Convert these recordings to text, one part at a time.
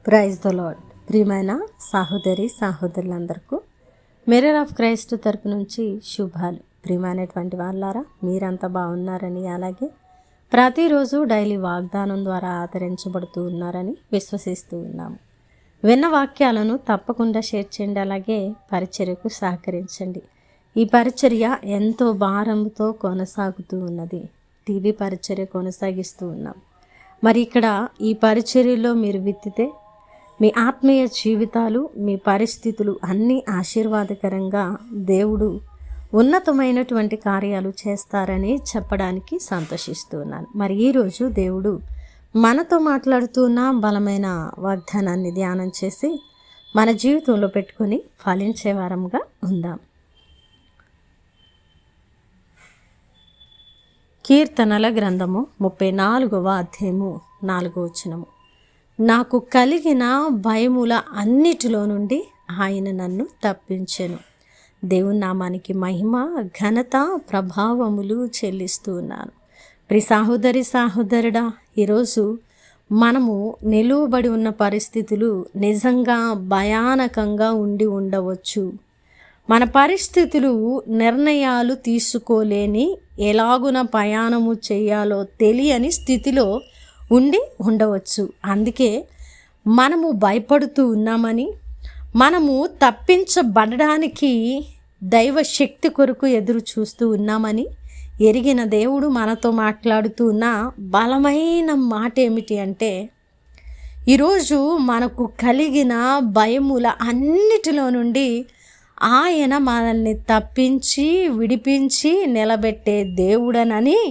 Praise the lord. ప్రియమైన సహోదరులందరికీ mirror of Christ తరపు నుంచి శుభాలు. ప్రియమైనటువంటి వాళ్ళారా, మీరంతా బాగున్నారని, అలాగే ప్రతిరోజు డైలీ వాగ్దానం ద్వారా ఆదరించబడుతూ ఉన్నారని విశ్వసిస్తూ ఉన్నాము. విన్న వాక్యాలను తప్పకుండా షేర్ చేయండి, అలాగే పరిచర్యకు సహకరించండి. ఈ పరిచర్య ఎంతో భారంతో కొనసాగుతూ ఉన్నది. టీవీ పరిచర్య కొనసాగిస్తూ ఉన్నాం. మరి ఇక్కడ ఈ పరిచర్యలో మీరు విత్తితే మీ ఆత్మీయ జీవితాలు, మీ పరిస్థితులు అన్నీ ఆశీర్వాదకరంగా దేవుడు ఉన్నతమైనటువంటి కార్యాలు చేస్తారని చెప్పడానికి సంతోషిస్తూ ఉన్నాను. మరి ఈరోజు దేవుడు మనతో మాట్లాడుతున్న బలమైన వాగ్దానాన్ని ధ్యానం చేసి మన జీవితంలో పెట్టుకొని ఫలించే వారంగా ఉందాం. కీర్తనల గ్రంథము 34వ అధ్యాయము 4వ వచనము. నాకు కలిగిన భయముల అన్నిటిలో నుండి ఆయన నన్ను తప్పించెను. దేవుని నామానికి మహిమ, ఘనత, ప్రభావములు చెల్లిస్తూ ఉన్నాను. ప్రియ సహోదరుడా, ఈరోజు మనము నిలువబడి ఉన్న పరిస్థితులు నిజంగా భయానకంగా ఉండి ఉండవచ్చు. మన పరిస్థితులు నిర్ణయాలు తీసుకోలేని, ఎలాగున ప్రయాణము చేయాలో తెలియని స్థితిలో ఉండి ఉండవచ్చు. అందుకే మనము భయపడుతూ ఉన్నామని, మనము తప్పించబడడానికి దైవ శక్తి కొరకు ఎదురు చూస్తూ ఉన్నామని ఎరిగిన దేవుడు మనతో మాట్లాడుతూ ఉన్న బలమైన మాట ఏమిటి అంటే, ఈరోజు మనకు కలిగిన భయముల అన్నిటిలో నుండి ఆయన మనల్ని తప్పించి విడిపించి నిలబెట్టే దేవుడనని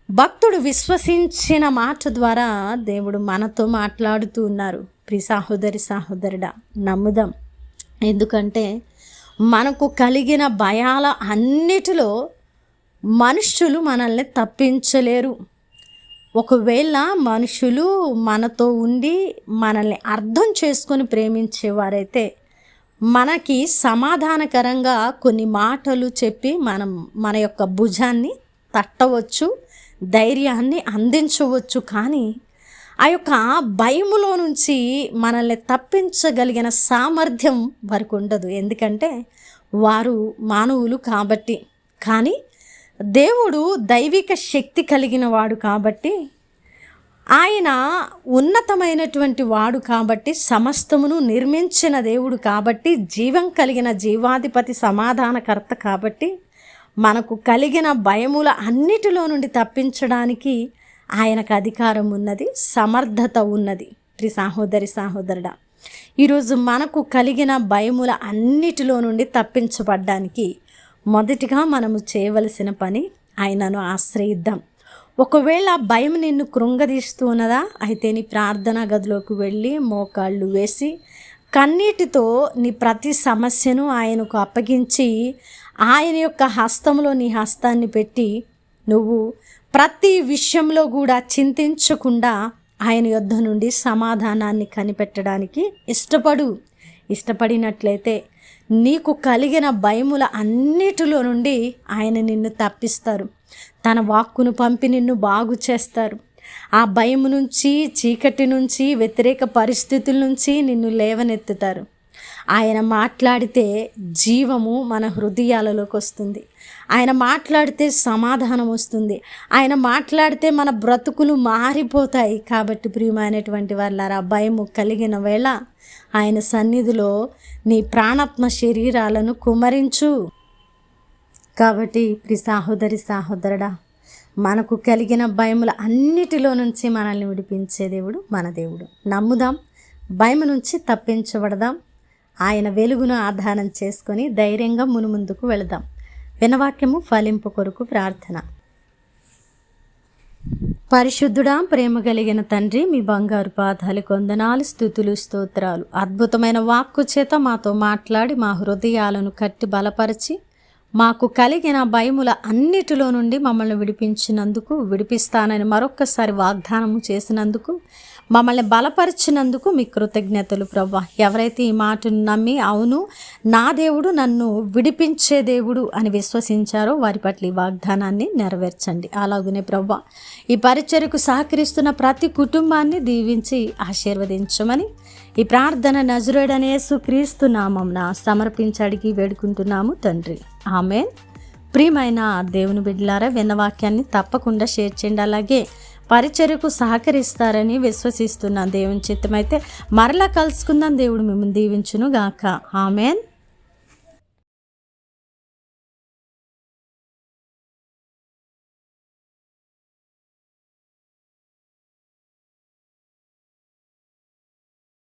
భక్తుడు విశ్వసించిన మాట ద్వారా దేవుడు మనతో మాట్లాడుతూ ఉన్నారు. ప్రియ సహోదరుడా, నమ్ముదాం. ఎందుకంటే మనకు కలిగిన భయాల అన్నిటిలో మనుష్యులు మనల్ని తప్పించలేరు. ఒకవేళ మనుషులు మనతో ఉండి మనల్ని అర్థం చేసుకొని ప్రేమించేవారైతే మనకి సమాధానకరంగా కొన్ని మాటలు చెప్పి మన యొక్క భుజాన్ని తట్టవచ్చు, ధైర్యాన్ని అందించవచ్చు. కానీ ఆ యొక్క భయములో నుంచి మనల్ని తప్పించగలిగిన సామర్థ్యం వారికి ఉండదు. ఎందుకంటే వారు మానవులు కాబట్టి. కానీ దేవుడు దైవిక శక్తి కలిగిన వాడు కాబట్టి, ఆయన ఉన్నతమైనటువంటి వాడు కాబట్టి, సమస్తమును నిర్మించిన దేవుడు కాబట్టి, జీవం కలిగిన జీవాధిపతి, సమాధానకర్త కాబట్టి, మనకు కలిగిన భయముల అన్నిటిలో నుండి తప్పించడానికి ఆయనకు అధికారం ఉన్నది, సమర్థత ఉన్నది. ప్రియ సహోదరుడా, ఈరోజు మనకు కలిగిన భయముల అన్నిటిలో నుండి తప్పించబడ్డానికి మొదటిగా మనము చేయవలసిన పని, ఆయనను ఆశ్రయిద్దాం. ఒకవేళ భయం నిన్ను కృంగదీస్తూ ఉన్నదా, అయితే నీ ప్రార్థనా గదిలోకి వెళ్ళి మోకాళ్ళు వేసి కన్నీటితో నీ ప్రతి సమస్యను ఆయనకు అప్పగించి, ఆయన యొక్క హస్తంలో నీ హస్తాన్ని పెట్టి, నువ్వు ప్రతి విషయంలో కూడా చింతించకుండా ఆయన యొద్ద నుండి సమాధానాన్ని కనిపెట్టడానికి ఇష్టపడినట్లయితే నీకు కలిగిన భయముల అన్నిటిలో నుండి ఆయన నిన్ను తప్పిస్తారు. తన వాక్కును పంపి నిన్ను బాగు చేస్తారు. ఆ భయం నుంచి, చీకటి నుంచి, వ్యతిరేక పరిస్థితుల నుంచి నిన్ను లేవనెత్తుతారు. ఆయన మాట్లాడితే జీవము మన హృదయాలలోకి వస్తుంది. ఆయన మాట్లాడితే సమాధానం వస్తుంది. ఆయన మాట్లాడితే మన బ్రతుకులు మారిపోతాయి. కాబట్టి ప్రియమైనటువంటి వాళ్ళారా, భయము కలిగిన వేళ ఆయన సన్నిధిలో నీ ప్రాణాత్మ శరీరాలను కుమ్మరించు. కాబట్టి ప్రియ సహోదరుడా, మనకు కలిగిన భయముల అన్నిటిలో నుంచి మనల్ని విడిపించే దేవుడు మన దేవుడు. నమ్ముదాం, భయం నుంచి తప్పించబడదాం. ఆయన వెలుగును ఆధారం చేసుకొని ధైర్యంగా మునుముందుకు వెళదాం. వినవాక్యము ఫలింపు కొరకు ప్రార్థన. పరిశుద్ధుడా, ప్రేమ కలిగిన తండ్రి, మీ బంగారు పాదాలకు వందనాలు, స్తుతులు, స్తోత్రాలు. అద్భుతమైన వాక్కు చేత మాతో మాట్లాడి మా హృదయాలను కట్టి బలపరిచి మాకు కలిగిన భయముల అన్నిటిలో నుండి మమ్మల్ని విడిపించినందుకు, విడిపిస్తానని మరొక్కసారి వాగ్దానము చేసినందుకు మమ్మల్ని బలపరిచినందుకు మీ కృతజ్ఞతలు ప్రభా. ఎవరైతే ఈ మాటను నమ్మి అవును నా దేవుడు నన్ను విడిపించే దేవుడు అని విశ్వసించారో వారి పట్ల ఈ వాగ్దానాన్ని నెరవేర్చండి. అలాగనే ప్రభా, ఈ పరిచర్యకు సహకరిస్తున్న ప్రతి కుటుంబాన్ని దీవించి ఆశీర్వదించమని ఈ ప్రార్థన నజరేయుడైన యేసుక్రీస్తు నామమున సమర్పించి అడిగి వేడుకుంటున్నాము తండ్రి, ఆమేన్. ప్రియమైన దేవుని బిడ్డలారా, విన్న వాక్యాన్ని తప్పకుండా షేర్ చేయండి. అలాగే పరిచర్యకు సహకరిస్తారని విశ్వసిస్తున్న దేవుని చిత్తమైతే మరలా కలుసుకుందాం. దేవుడు మిమ్మల్ని దీవించును గాక. ఆమేన్.